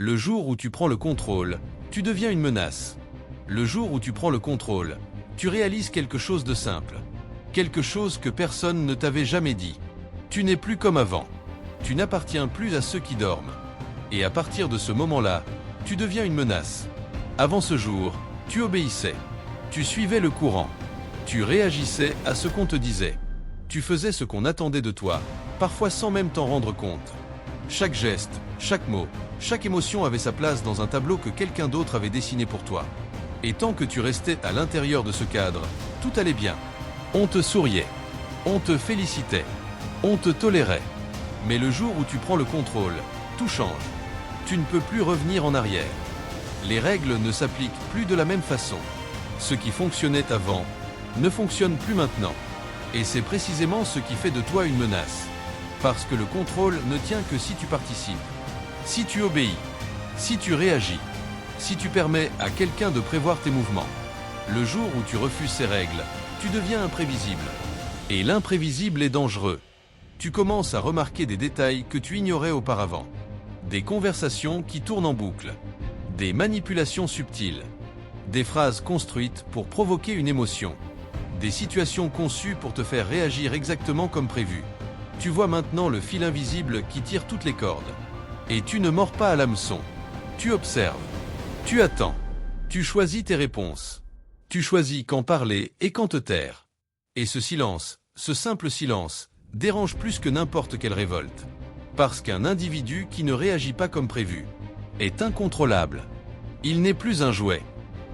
Le jour où tu prends le contrôle, tu deviens une menace. Le jour où tu prends le contrôle, tu réalises quelque chose de simple. Quelque chose que personne ne t'avait jamais dit. Tu n'es plus comme avant. Tu n'appartiens plus à ceux qui dorment. Et à partir de ce moment-là, tu deviens une menace. Avant ce jour, tu obéissais. Tu suivais le courant. Tu réagissais à ce qu'on te disait. Tu faisais ce qu'on attendait de toi, parfois sans même t'en rendre compte. Chaque geste, chaque mot, chaque émotion avait sa place dans un tableau que quelqu'un d'autre avait dessiné pour toi. Et tant que tu restais à l'intérieur de ce cadre, tout allait bien. On te souriait. On te félicitait. On te tolérait. Mais le jour où tu prends le contrôle, tout change. Tu ne peux plus revenir en arrière. Les règles ne s'appliquent plus de la même façon. Ce qui fonctionnait avant ne fonctionne plus maintenant. Et c'est précisément ce qui fait de toi une menace. Parce que le contrôle ne tient que si tu participes. Si tu obéis. Si tu réagis. Si tu permets à quelqu'un de prévoir tes mouvements. Le jour où tu refuses ces règles, tu deviens imprévisible. Et l'imprévisible est dangereux. Tu commences à remarquer des détails que tu ignorais auparavant. Des conversations qui tournent en boucle. Des manipulations subtiles. Des phrases construites pour provoquer une émotion. Des situations conçues pour te faire réagir exactement comme prévu. Tu vois maintenant le fil invisible qui tire toutes les cordes. Et tu ne mords pas à l'hameçon. Tu observes. Tu attends. Tu choisis tes réponses. Tu choisis quand parler et quand te taire. Et ce silence, ce simple silence, dérange plus que n'importe quelle révolte. Parce qu'un individu qui ne réagit pas comme prévu est incontrôlable. Il n'est plus un jouet.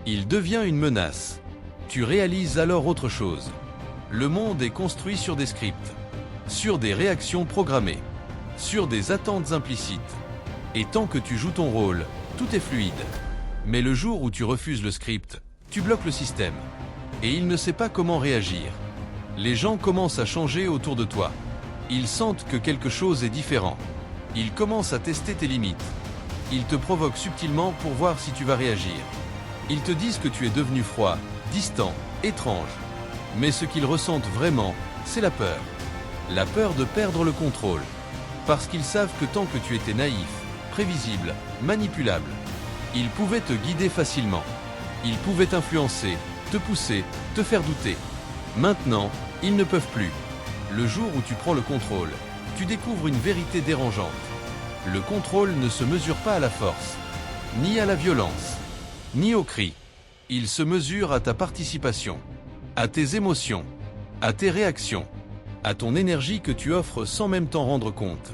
Il devient une menace. Tu réalises alors autre chose. Le monde est construit sur des scripts, sur des réactions programmées, sur des attentes implicites. Et tant que tu joues ton rôle, tout est fluide. Mais le jour où tu refuses le script, tu bloques le système. Et il ne sait pas comment réagir. Les gens commencent à changer autour de toi. Ils sentent que quelque chose est différent. Ils commencent à tester tes limites. Ils te provoquent subtilement pour voir si tu vas réagir. Ils te disent que tu es devenu froid, distant, étrange. Mais ce qu'ils ressentent vraiment, c'est la peur. La peur de perdre le contrôle. Parce qu'ils savent que tant que tu étais naïf, prévisible, manipulable, ils pouvaient te guider facilement. Ils pouvaient t'influencer, te pousser, te faire douter. Maintenant, ils ne peuvent plus. Le jour où tu prends le contrôle, tu découvres une vérité dérangeante. Le contrôle ne se mesure pas à la force, ni à la violence, ni au cri. Il se mesure à ta participation, à tes émotions, à tes réactions, à ton énergie que tu offres sans même t'en rendre compte.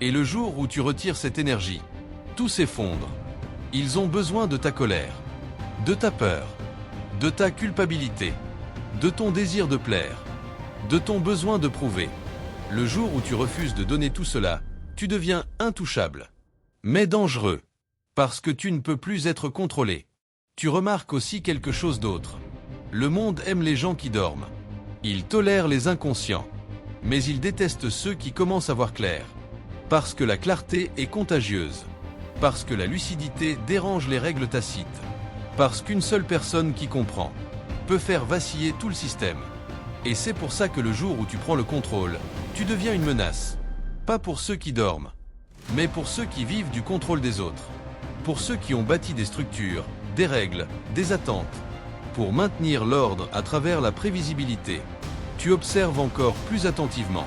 Et le jour où tu retires cette énergie, tout s'effondre. Ils ont besoin de ta colère, de ta peur, de ta culpabilité, de ton désir de plaire, de ton besoin de prouver. Le jour où tu refuses de donner tout cela, tu deviens intouchable, mais dangereux, parce que tu ne peux plus être contrôlé. Tu remarques aussi quelque chose d'autre. Le monde aime les gens qui dorment. Il tolère les inconscients, mais il déteste ceux qui commencent à voir clair. Parce que la clarté est contagieuse. Parce que la lucidité dérange les règles tacites. Parce qu'une seule personne qui comprend peut faire vaciller tout le système. Et c'est pour ça que le jour où tu prends le contrôle, tu deviens une menace. Pas pour ceux qui dorment, mais pour ceux qui vivent du contrôle des autres. Pour ceux qui ont bâti des structures, des règles, des attentes. Pour maintenir l'ordre à travers la prévisibilité. Tu observes encore plus attentivement.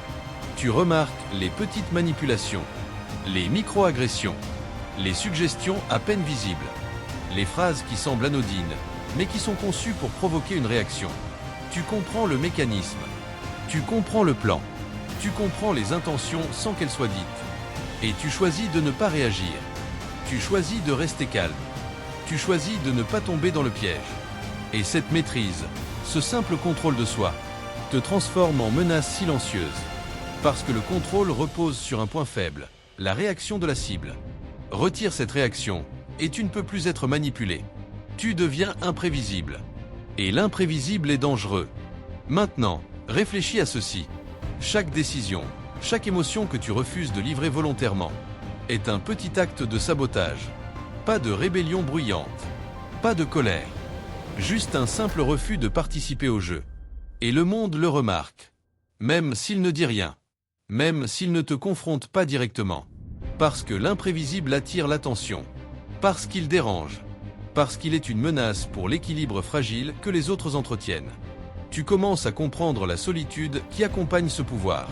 Tu remarques les petites manipulations, les micro-agressions, les suggestions à peine visibles, les phrases qui semblent anodines, mais qui sont conçues pour provoquer une réaction. Tu comprends le mécanisme. Tu comprends le plan. Tu comprends les intentions sans qu'elles soient dites. Et tu choisis de ne pas réagir. Tu choisis de rester calme. Tu choisis de ne pas tomber dans le piège. Et cette maîtrise, ce simple contrôle de soi, te transforme en menace silencieuse. Parce que le contrôle repose sur un point faible, la réaction de la cible. Retire cette réaction, et tu ne peux plus être manipulé. Tu deviens imprévisible. Et l'imprévisible est dangereux. Maintenant, réfléchis à ceci. Chaque décision, chaque émotion que tu refuses de livrer volontairement, est un petit acte de sabotage. Pas de rébellion bruyante. Pas de colère. Juste un simple refus de participer au jeu. Et le monde le remarque. Même s'il ne dit rien. Même s'il ne te confronte pas directement. Parce que l'imprévisible attire l'attention. Parce qu'il dérange. Parce qu'il est une menace pour l'équilibre fragile que les autres entretiennent. Tu commences à comprendre la solitude qui accompagne ce pouvoir.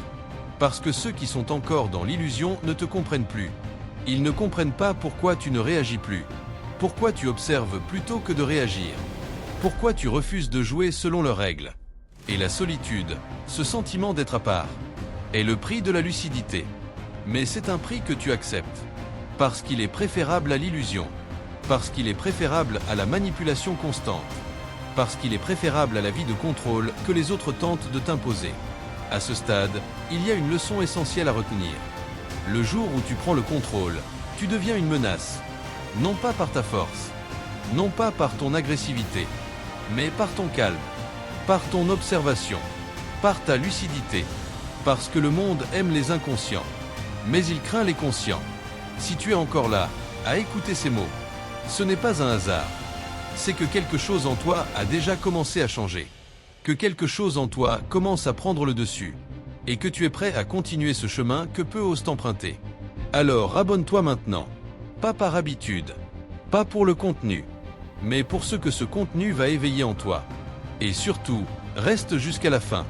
Parce que ceux qui sont encore dans l'illusion ne te comprennent plus. Ils ne comprennent pas pourquoi tu ne réagis plus. Pourquoi tu observes plutôt que de réagir. Pourquoi tu refuses de jouer selon leurs règles. Et la solitude, ce sentiment d'être à part, est le prix de la lucidité. Mais c'est un prix que tu acceptes. Parce qu'il est préférable à l'illusion. Parce qu'il est préférable à la manipulation constante. Parce qu'il est préférable à la vie de contrôle que les autres tentent de t'imposer. À ce stade, il y a une leçon essentielle à retenir. Le jour où tu prends le contrôle, tu deviens une menace. Non pas par ta force, non pas par ton agressivité, mais par ton calme, par ton observation, par ta lucidité. Parce que le monde aime les inconscients, mais il craint les conscients. Si tu es encore là, à écouter ces mots, ce n'est pas un hasard. C'est que quelque chose en toi a déjà commencé à changer. Que quelque chose en toi commence à prendre le dessus. Et que tu es prêt à continuer ce chemin que peu osent emprunter. Alors abonne-toi maintenant. Pas par habitude. Pas pour le contenu. Mais pour ce que ce contenu va éveiller en toi. Et surtout, reste jusqu'à la fin.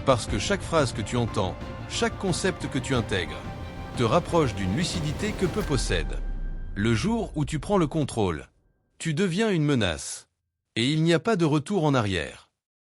Parce que chaque phrase que tu entends, chaque concept que tu intègres, te rapproche d'une lucidité que peu possèdent. Le jour où tu prends le contrôle, tu deviens une menace. Et il n'y a pas de retour en arrière.